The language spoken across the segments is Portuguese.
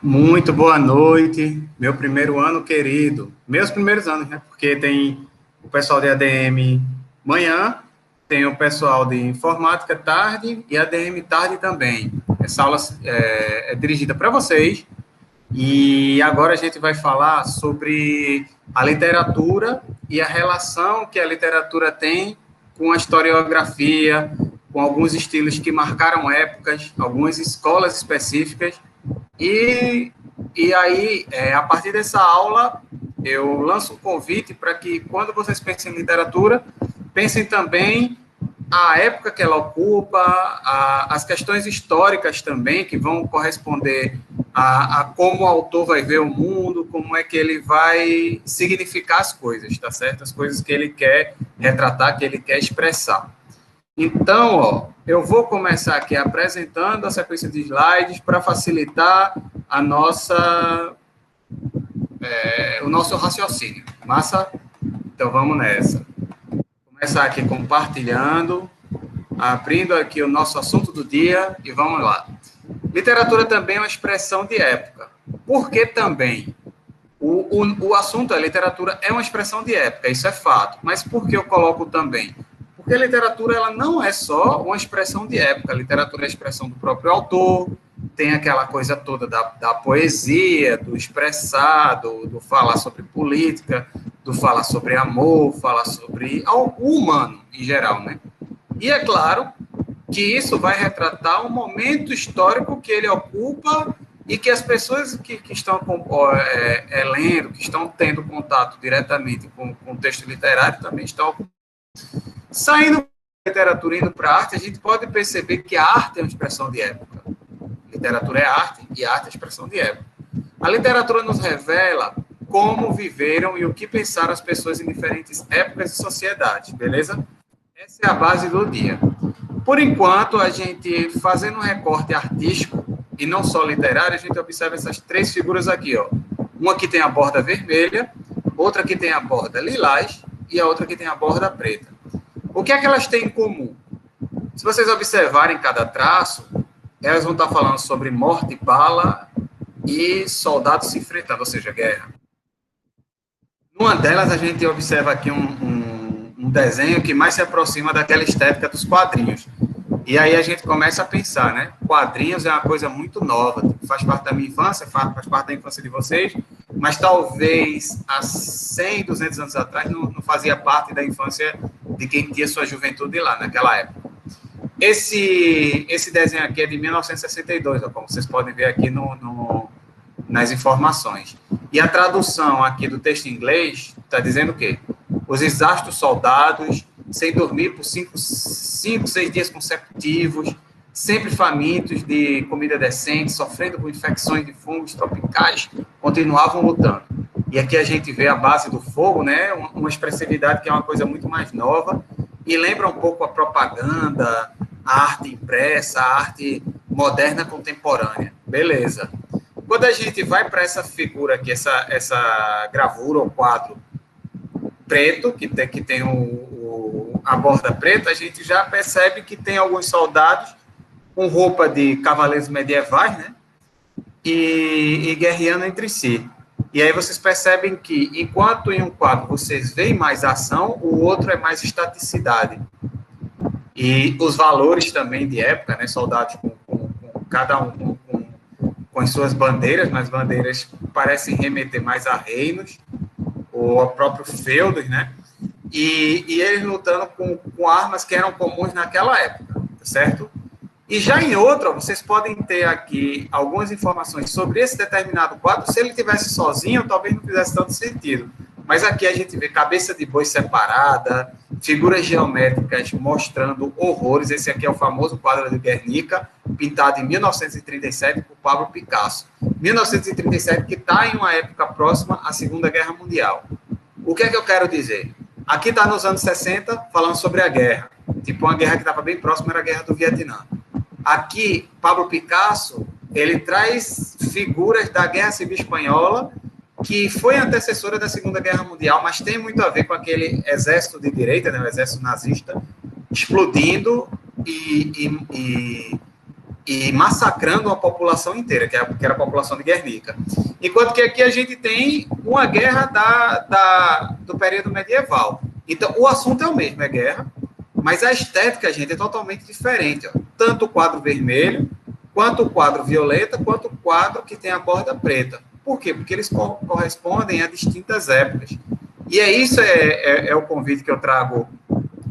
Muito boa noite, meu primeiro ano querido. Meus primeiros anos, né? Porque tem o pessoal de ADM manhã, tem o pessoal de informática tarde e ADM tarde também. Essa aula é dirigida para vocês e agora a gente vai falar sobre a literatura e a relação que a literatura tem com a historiografia, com alguns estilos que marcaram épocas, algumas escolas específicas e, e aí, a partir dessa aula, eu lanço um convite para que, quando vocês pensem em literatura, pensem também a época que ela ocupa, as questões históricas também, que vão corresponder a como o autor vai ver o mundo, como é que ele vai significar as coisas, tá certo? As coisas que ele quer retratar, que ele quer expressar. Então, eu vou começar aqui apresentando a sequência de slides para facilitar o nosso raciocínio. Massa? Então, vamos nessa. Vou começar aqui compartilhando, abrindo aqui o nosso assunto do dia e vamos lá. Literatura também é uma expressão de época. Por que também? O assunto, a literatura, é uma expressão de época, isso é fato. Mas por que eu coloco também? Porque a literatura ela não é só uma expressão de época, a literatura é a expressão do próprio autor, tem aquela coisa toda da poesia, do expressar, do falar sobre política, do falar sobre amor, falar sobre o humano em geral, né? E é claro que isso vai retratar um momento histórico que ele ocupa e que as pessoas que estão lendo, que estão tendo contato diretamente com o texto literário também estão ocupando. Saindo da literatura e indo para a arte, a gente pode perceber que a arte é uma expressão de época. Literatura é arte e arte é expressão de época. A literatura nos revela como viveram e o que pensaram as pessoas em diferentes épocas e sociedades, beleza? Essa é a base do dia. Por enquanto, a gente, fazendo um recorte artístico, e não só literário, a gente observa essas três figuras aqui, ó. Uma que tem a borda vermelha, outra que tem a borda lilás e a outra que tem a borda preta. O que é que elas têm em comum? Se vocês observarem cada traço, elas vão estar falando sobre morte, bala e soldados se enfrentando, ou seja, guerra. Numa delas, a gente observa aqui um desenho que mais se aproxima daquela estética dos quadrinhos. E aí a gente começa a pensar, né? Quadrinhos é uma coisa muito nova, faz parte da minha infância, faz parte da infância de vocês, mas talvez há 100, 200 anos atrás não fazia parte da infância de quem tinha sua juventude lá, naquela época. Esse desenho aqui é de 1962, como vocês podem ver aqui nas informações. E a tradução aqui do texto em inglês está dizendo o quê? Os exaustos soldados, sem dormir por 5, 6 dias consecutivos, sempre famintos de comida decente, sofrendo com infecções de fungos tropicais, continuavam lutando. E aqui a gente vê a base do fogo, né? Uma expressividade que é uma coisa muito mais nova e lembra um pouco a propaganda, a arte impressa, a arte moderna contemporânea. Beleza. Quando a gente vai para essa figura aqui, essa gravura ou quadro preto, que tem a borda preta, a gente já percebe que tem alguns soldados com roupa de cavaleiros medievais, né? E guerreando entre si. E aí vocês percebem que, enquanto em um quadro vocês veem mais ação, o outro é mais estaticidade. E os valores também de época, né? Soldados com cada um com as suas bandeiras, mas bandeiras parecem remeter mais a reinos, ou a próprio feudos, né? E eles lutando com armas que eram comuns naquela época, certo? E já em outra, vocês podem ter aqui algumas informações sobre esse determinado quadro. Se ele tivesse sozinho, talvez não fizesse tanto sentido. Mas aqui a gente vê cabeça de boi separada, figuras geométricas mostrando horrores. Esse aqui é o famoso quadro de Guernica, pintado em 1937 por Pablo Picasso. 1937, que está em uma época próxima à Segunda Guerra Mundial. O que é que eu quero dizer? Aqui está nos anos 60, falando sobre a guerra. Tipo, uma guerra que estava bem próxima era a Guerra do Vietnã. Aqui, Pablo Picasso, ele traz figuras da Guerra Civil Espanhola, que foi antecessora da Segunda Guerra Mundial, mas tem muito a ver com aquele exército de direita, né, o exército nazista, explodindo e e massacrando uma população inteira, que era a população de Guernica. Enquanto que aqui a gente tem uma guerra do período medieval. Então, o assunto é o mesmo, é guerra, mas a estética, gente, é totalmente diferente. Ó. Tanto o quadro vermelho, quanto o quadro violeta, quanto o quadro que tem a borda preta. Por quê? Porque eles correspondem a distintas épocas. E isso é o convite que eu trago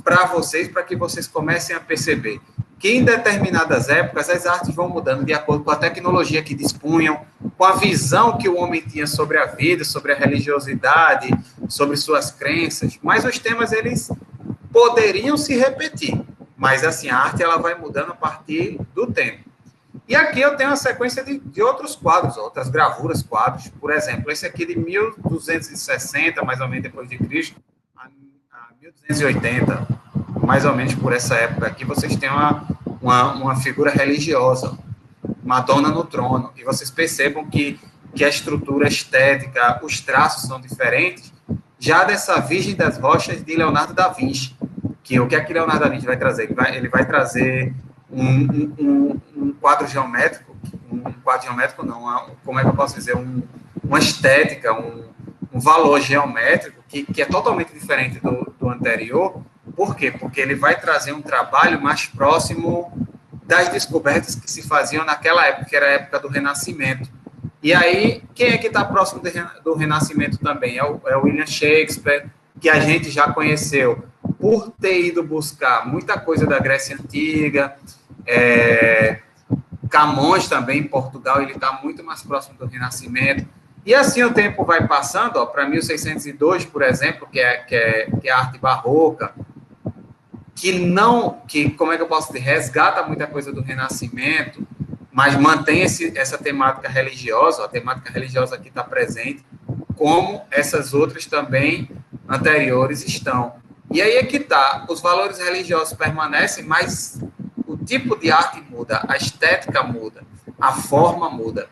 para vocês, para que vocês comecem a perceber que em determinadas épocas as artes vão mudando de acordo com a tecnologia que dispunham, com a visão que o homem tinha sobre a vida, sobre a religiosidade, sobre suas crenças, mas os temas, eles poderiam se repetir, mas assim, a arte ela vai mudando a partir do tempo. E aqui eu tenho uma sequência de outros quadros, outras gravuras, quadros, por exemplo, esse aqui de 1260, mais ou menos depois de Cristo, a 1280, mais ou menos por essa época aqui, vocês têm uma figura religiosa, Madonna no trono, e vocês percebam que a estrutura estética, os traços são diferentes, já dessa Virgem das Rochas de Leonardo da Vinci, que o que é que Leonardo da Vinci vai trazer? Ele vai trazer um quadro geométrico, como é que eu posso dizer, uma estética, um valor geométrico que é totalmente diferente do anterior. Por quê? Porque ele vai trazer um trabalho mais próximo das descobertas que se faziam naquela época, que era a época do Renascimento. E aí, quem é que está próximo do Renascimento também? É o William Shakespeare, que a gente já conheceu por ter ido buscar muita coisa da Grécia Antiga, Camões também, em Portugal, ele está muito mais próximo do Renascimento. E assim o tempo vai passando, para 1602, por exemplo, que é a arte barroca, que como é que eu posso dizer, resgata muita coisa do Renascimento, mas mantém essa temática religiosa, a temática religiosa aqui está presente, como essas outras também anteriores estão. E aí é que está, os valores religiosos permanecem, mas o tipo de arte muda, a estética muda, a forma muda.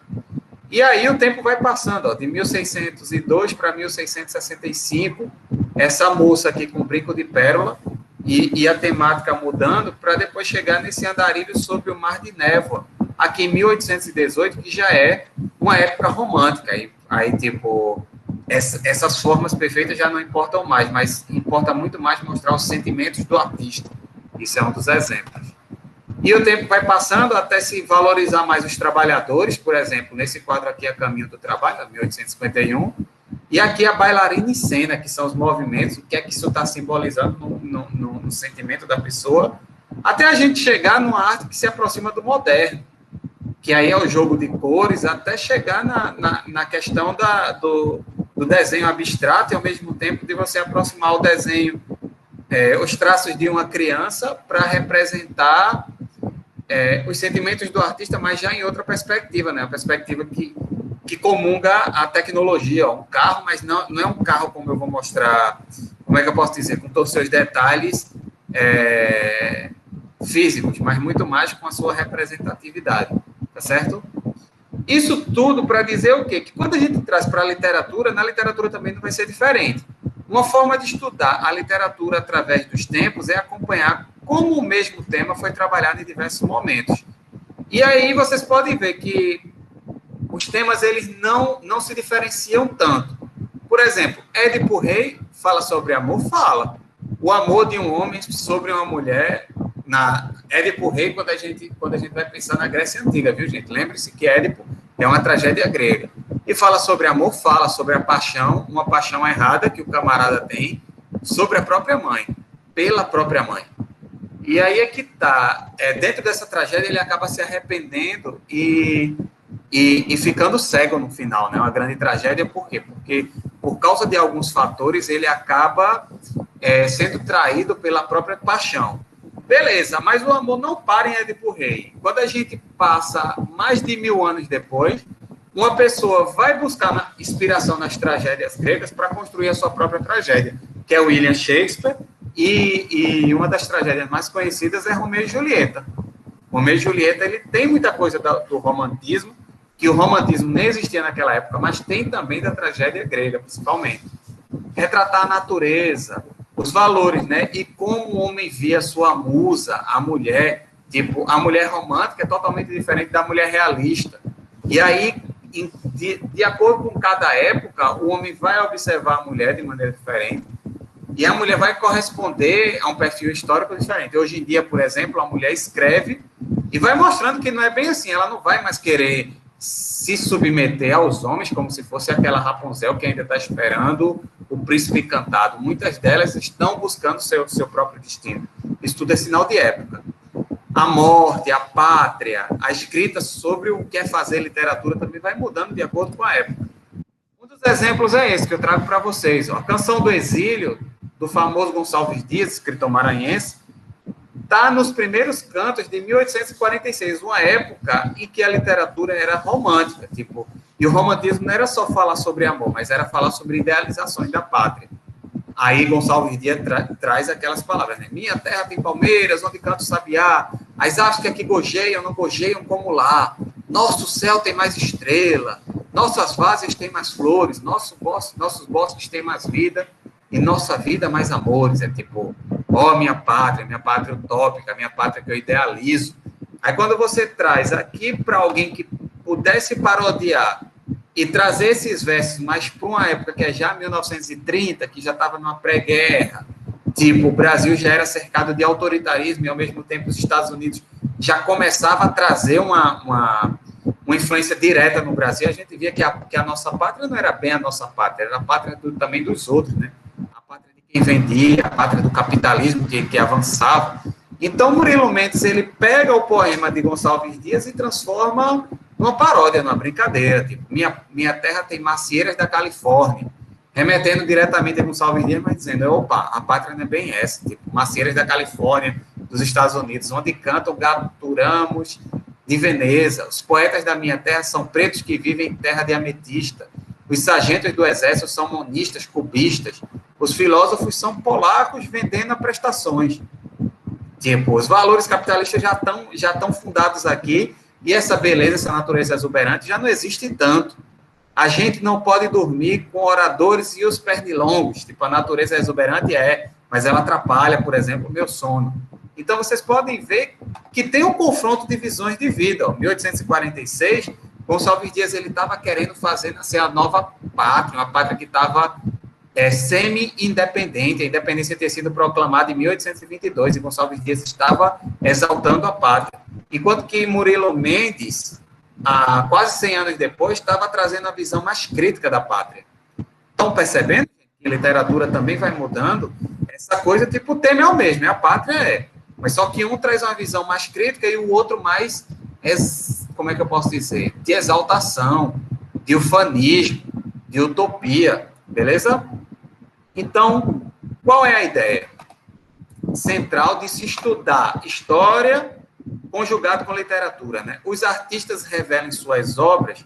E aí o tempo vai passando, ó, de 1602 para 1665, essa moça aqui com brinco de pérola, e a temática mudando, para depois chegar nesse andarilho sobre o mar de névoa, aqui em 1818, que já é uma época romântica. Aí tipo, essas formas perfeitas já não importam mais, mas importa muito mais mostrar os sentimentos do artista. Isso é um dos exemplos. E o tempo vai passando até se valorizar mais os trabalhadores, por exemplo, nesse quadro aqui, A Caminho do Trabalho, 1851, e aqui a bailarina em cena, que são os movimentos, o que é que isso está simbolizando no sentimento da pessoa, até a gente chegar numa arte que se aproxima do moderno, que aí é o jogo de cores, até chegar na questão do desenho abstrato e, ao mesmo tempo, de você aproximar o desenho, os traços de uma criança para representar os sentimentos do artista, mas já em outra perspectiva, né? Uma perspectiva que comunga a tecnologia, ó, um carro, mas não é um carro como eu vou mostrar, como é que eu posso dizer, com todos os seus detalhes físicos, mas muito mais com a sua representatividade, tá certo? Isso tudo para dizer o quê? Que quando a gente traz para a literatura, na literatura também não vai ser diferente. Uma forma de estudar a literatura através dos tempos é acompanhar como o mesmo tema foi trabalhado em diversos momentos. E aí vocês podem ver que os temas eles não se diferenciam tanto. Por exemplo, Édipo Rei fala sobre amor? Fala. O amor de um homem sobre uma mulher, na Édipo Rei, quando a gente vai pensar na Grécia Antiga, viu, gente? Lembre-se que Édipo é uma tragédia grega. E fala sobre amor, fala sobre a paixão, uma paixão errada que o camarada tem sobre a própria mãe, pela própria mãe. E aí é que está, dentro dessa tragédia ele acaba se arrependendo e ficando cego no final, né? Uma grande tragédia, por quê? Porque por causa de alguns fatores ele acaba sendo traído pela própria paixão. Beleza, mas o amor não para em Édipo Rei. Quando a gente passa mais de 1000 anos depois, uma pessoa vai buscar inspiração nas tragédias gregas para construir a sua própria tragédia, que é William Shakespeare, e uma das tragédias mais conhecidas é Romeu e Julieta. Romeu e Julieta, ele tem muita coisa do romantismo, que o romantismo nem existia naquela época, mas tem também da tragédia grega, principalmente. Retratar a natureza, os valores, né? E como o homem via sua musa, a mulher, Tipo, a mulher romântica é totalmente diferente da mulher realista. E aí, de acordo com cada época, o homem vai observar a mulher de maneira diferente e a mulher vai corresponder a um perfil histórico diferente. Hoje em dia, por exemplo, a mulher escreve e vai mostrando que não é bem assim, ela não vai mais querer se submeter aos homens como se fosse aquela Rapunzel que ainda está esperando o príncipe encantado. Muitas delas estão buscando seu próprio destino. Isso tudo é sinal de época. A morte, a pátria, a escrita sobre o que é fazer literatura também vai mudando de acordo com a época. Um dos exemplos é esse que eu trago para vocês. A Canção do Exílio, do famoso Gonçalves Dias, escritor maranhense, está nos primeiros cantos de 1846, uma época em que a literatura era romântica, tipo, e o romantismo não era só falar sobre amor, mas era falar sobre idealizações da pátria. Aí Gonçalves Dias traz aquelas palavras, né? Minha terra tem palmeiras, onde canta o sabiá, as aves que aqui gojeiam, não gojeiam como lá, nosso céu tem mais estrela, nossas várzeas têm mais flores, nossos bosques têm mais vida, e nossa vida mais amores. É tipo, ó, minha pátria utópica, minha pátria que eu idealizo. Aí quando você traz aqui para alguém que pudesse parodiar e trazer esses versos mais para uma época que é já 1930, que já estava numa pré-guerra, tipo, o Brasil já era cercado de autoritarismo e, ao mesmo tempo, os Estados Unidos já começava a trazer uma influência direta no Brasil, a gente via que a nossa pátria não era bem a nossa pátria, era a pátria também dos outros, né? A pátria de quem vendia, a pátria do capitalismo que avançava. Então, Murilo Mendes, ele pega o poema de Gonçalves Dias e transforma numa paródia, numa brincadeira. Tipo, minha terra tem macieiras da Califórnia, remetendo diretamente a Gonçalves Dias, mas dizendo, opa, a pátria não é bem essa. Tipo, macieiras da Califórnia, dos Estados Unidos, onde cantam gaturamos de Veneza. Os poetas da minha terra são pretos que vivem em terra de ametista. Os sargentos do exército são monistas, cubistas. Os filósofos são polacos vendendo a prestações. Tipo, os valores capitalistas já estão fundados aqui e essa beleza, essa natureza exuberante já não existe tanto. A gente não pode dormir com oradores e os pernilongos. Tipo, a natureza exuberante mas ela atrapalha, por exemplo, o meu sono. Então, vocês podem ver que tem um confronto de visões de vida. Em 1846, Gonçalves Dias estava querendo fazer nascer a nova pátria, uma pátria que estava semi-independente. A independência tinha sido proclamada em 1822 e Gonçalves Dias estava exaltando a pátria. Enquanto que Murilo Mendes, quase 100 anos depois, estava trazendo a visão mais crítica da pátria. Estão percebendo que a literatura também vai mudando? Essa coisa, tipo, o tema é o mesmo, a pátria é. Mas só que um traz uma visão mais crítica e o outro mais, como é que eu posso dizer? De exaltação, de ufanismo, de utopia, beleza? Então, qual é a ideia central de se estudar história conjugado com literatura, né? Os artistas revelam em suas obras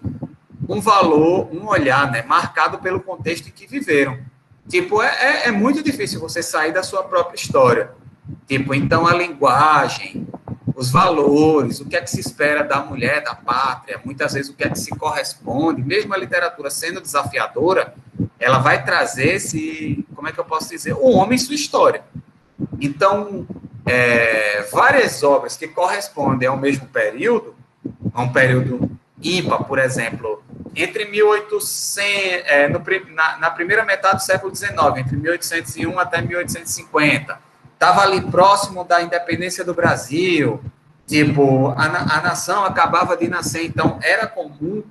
um valor, um olhar, né, marcado pelo contexto em que viveram. Tipo, é muito difícil você sair da sua própria história. Tipo, então a linguagem, os valores, o que é que se espera da mulher, da pátria, muitas vezes o que é que se corresponde, mesmo a literatura sendo desafiadora, ela vai trazer como é que eu posso dizer, o homem em sua história. Então, várias obras que correspondem ao mesmo período, a um período ímpar, por exemplo, entre 1800, na primeira metade do século XIX, entre 1801 até 1850, estava ali próximo da independência do Brasil, tipo, a nação acabava de nascer, então era comum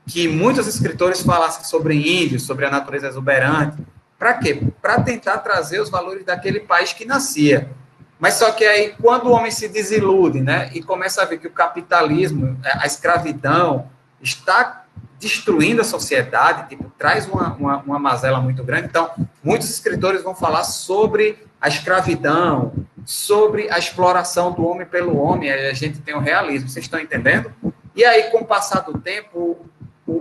que muitos escritores falassem sobre índios, sobre a natureza exuberante. Para quê? Para tentar trazer os valores daquele país que nascia. Mas só que aí, quando o homem se desilude, né, e começa a ver que o capitalismo, a escravidão, está destruindo a sociedade, tipo, traz uma mazela muito grande. Então, muitos escritores vão falar sobre a escravidão, sobre a exploração do homem pelo homem, aí a gente tem o realismo, vocês estão entendendo? E aí, com o passar do tempo,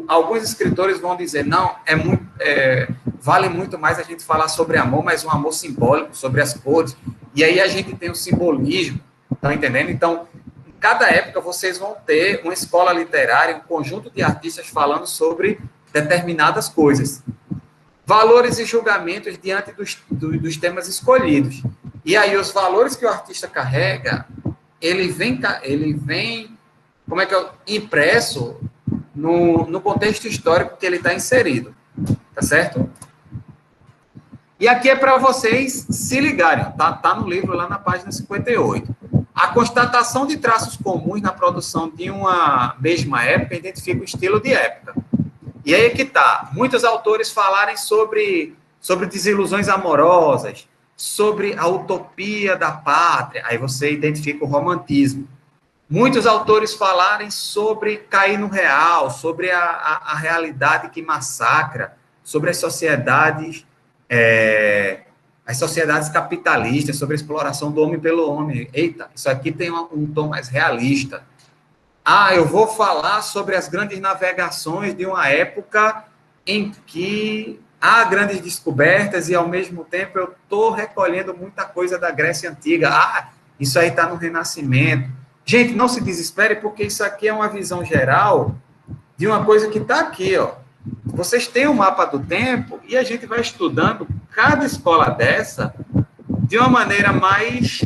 alguns escritores vão dizer, não, vale muito mais a gente falar sobre amor, mas um amor simbólico, sobre as cores, e aí a gente tem o simbolismo, estão entendendo? Então, em cada época vocês vão ter uma escola literária, um conjunto de artistas falando sobre determinadas coisas. Valores e julgamentos diante dos temas escolhidos. E aí os valores que o artista carrega ele vem como é que é, impresso no contexto histórico que ele está inserido, tá certo? E aqui é para vocês se ligarem, tá no livro lá na página 58. A constatação de traços comuns na produção de uma mesma época identifica o estilo de época. E aí é que tá. Muitos autores falarem sobre desilusões amorosas, sobre a utopia da pátria, aí você identifica o romantismo. Muitos autores falarem sobre cair no real, sobre a realidade que massacra, sobre as sociedades capitalistas, sobre a exploração do homem pelo homem. Eita, isso aqui tem um tom mais realista. Eu vou falar sobre as grandes navegações de uma época em que há grandes descobertas e, ao mesmo tempo, eu estou recolhendo muita coisa da Grécia Antiga. Isso aí está no Renascimento. Gente, não se desespere, porque isso aqui é uma visão geral de uma coisa que está aqui, ó. Vocês têm o mapa do tempo e a gente vai estudando cada escola dessa de uma maneira mais,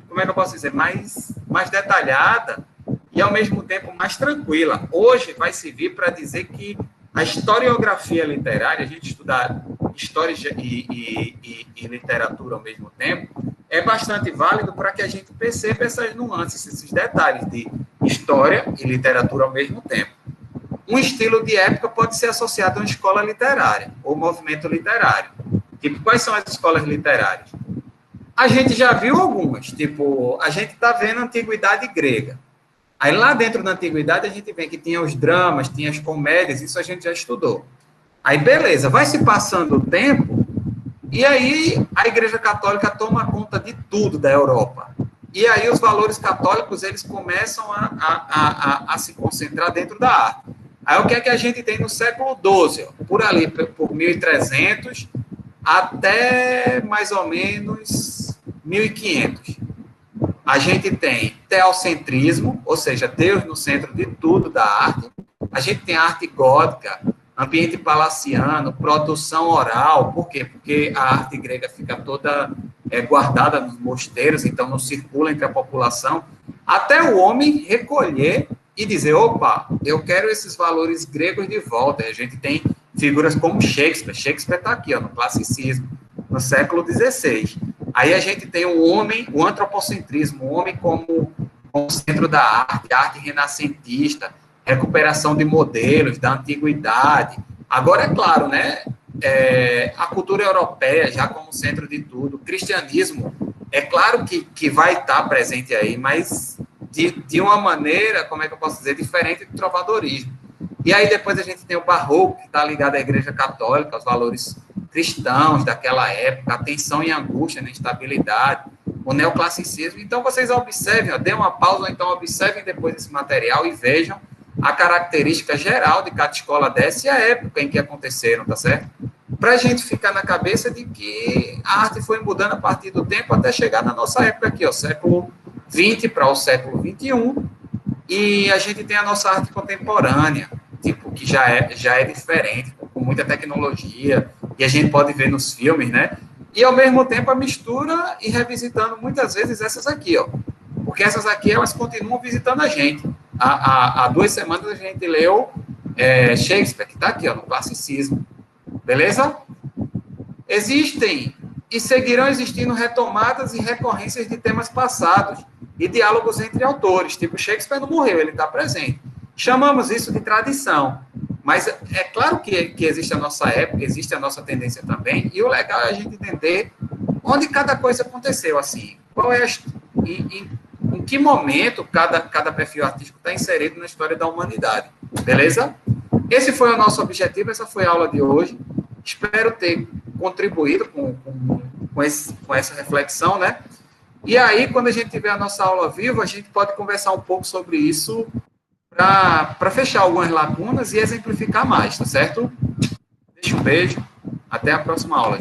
como é que eu posso dizer, mais detalhada e, ao mesmo tempo, mais tranquila. Hoje vai servir para dizer que a historiografia literária, a gente estudar história e literatura ao mesmo tempo, é bastante válido para que a gente perceba essas nuances, esses detalhes de história e literatura ao mesmo tempo. Um estilo de época pode ser associado a uma escola literária ou movimento literário. Tipo, quais são as escolas literárias? A gente já viu algumas, tipo, a gente está vendo a Antiguidade grega. Aí lá dentro da Antiguidade a gente vê que tinha os dramas, tinha as comédias, isso a gente já estudou. Aí beleza, vai se passando o tempo e aí a Igreja Católica toma conta de tudo da Europa. E aí os valores católicos, eles começam a se concentrar dentro da arte. Aí o que é que a gente tem no século XII? Por ali, por 1300 até mais ou menos 1500. A gente tem teocentrismo, ou seja, Deus no centro de tudo da arte. A gente tem a arte gótica, ambiente palaciano, produção oral. Por quê? Porque a arte grega fica toda guardada nos mosteiros, então não circula entre a população, até o homem recolher e dizer, opa, eu quero esses valores gregos de volta. A gente tem figuras como Shakespeare. Shakespeare está aqui, ó, no classicismo, no século XVI. Aí a gente tem o homem, o antropocentrismo, o homem como centro da arte, a arte renascentista, recuperação de modelos da antiguidade. Agora, é claro, né, a cultura europeia já como centro de tudo, o cristianismo, é claro que vai estar presente aí, mas de uma maneira, como é que eu posso dizer, diferente do trovadorismo. E aí depois a gente tem o barroco, que está ligado à Igreja Católica, aos valores cristãos daquela época, a tensão e angústia, a instabilidade, o neoclassicismo. Então, vocês observem, dêem uma pausa, ou então observem depois esse material e vejam a característica geral de cada escola dessa e a época em que aconteceram, tá certo? Para a gente ficar na cabeça de que a arte foi mudando a partir do tempo até chegar na nossa época aqui, ó, século XX para o século XXI, e a gente tem a nossa arte contemporânea, tipo, que já é diferente, com muita tecnologia, e a gente pode ver nos filmes, né? E, ao mesmo tempo, a mistura e revisitando muitas vezes essas aqui, ó. Porque essas aqui, elas continuam visitando a gente. Há 2 semanas a gente leu Shakespeare, que está aqui, ó, no classicismo. Beleza? Existem e seguirão existindo retomadas e recorrências de temas passados e diálogos entre autores. Tipo, Shakespeare não morreu, ele está presente. Chamamos isso de tradição. Mas é claro que existe a nossa época, existe a nossa tendência também, e o legal é a gente entender onde cada coisa aconteceu, assim. Qual é em que momento cada perfil artístico está inserido na história da humanidade. Beleza? Esse foi o nosso objetivo, essa foi a aula de hoje. Espero ter contribuído com essa reflexão, né? E aí, quando a gente tiver a nossa aula viva, a gente pode conversar um pouco sobre isso para fechar algumas lacunas e exemplificar mais, tá certo? Deixa um beijo, até a próxima aula.